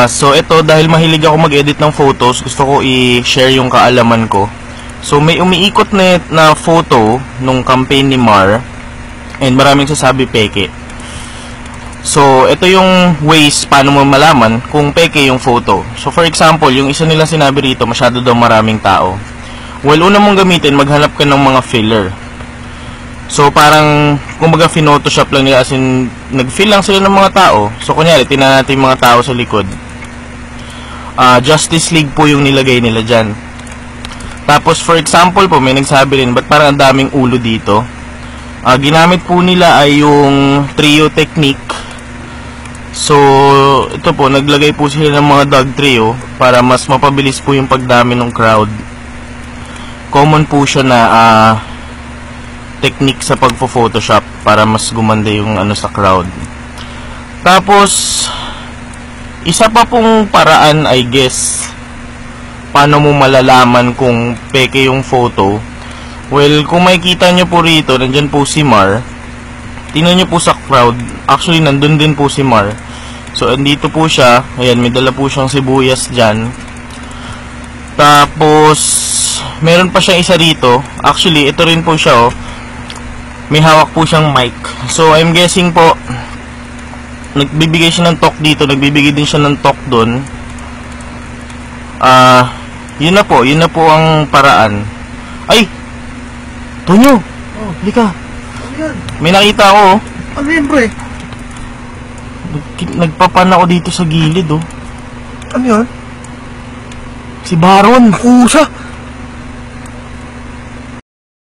So ito, dahil mahilig ako mag-edit ng photos, gusto ko i-share yung kaalaman ko. So may umiikot na photo nung campaign ni Mar, and maraming sasabi peke. So ito yung ways paano mo malaman kung peke yung photo. So for example, yung isa nilang sinabi rito, masyado daw maraming tao. Well, una mong gamitin, maghanap ka ng mga filler. So parang kumbaga photoshop lang nila, as in nag-fill lang sila ng mga tao. So kunyari, tingnan natin yung mga tao sa likod. Justice League po yung nilagay nila dyan. Tapos for example po, may nagsabi rin, ba't parang ang daming ulo dito? Ginamit po nila ay yung trio technique. So ito po, naglagay po sila ng mga dog trio para mas mapabilis po yung pagdami ng crowd. Common po siya na technique sa pagpo-photoshop para mas gumanda yung ano sa crowd. Tapos isa pa pong paraan, I guess, paano mo malalaman kung peke yung photo. Well, kung makikita nyo po rito, nandyan po si Mar. Tingnan nyo po sa crowd. Actually, nandun din po si Mar. So, andito po siya. Ayan, may dala po siyang sibuyas dyan. Tapos meron pa siyang isa rito. Actually, ito rin po siya, oh. May hawak po siyang mic. So, I'm guessing po, nagbibigay siya ng talk dito, nagbibigay din siya ng talk doon. Yun na po ang paraan. Ay! Tonyo! Oh, halika. ano yan? May nakita ako, oh. Ano yan, pre? Nagpapan ako dito sa gilid, oh. Ano yan? Si Baron. Kusa!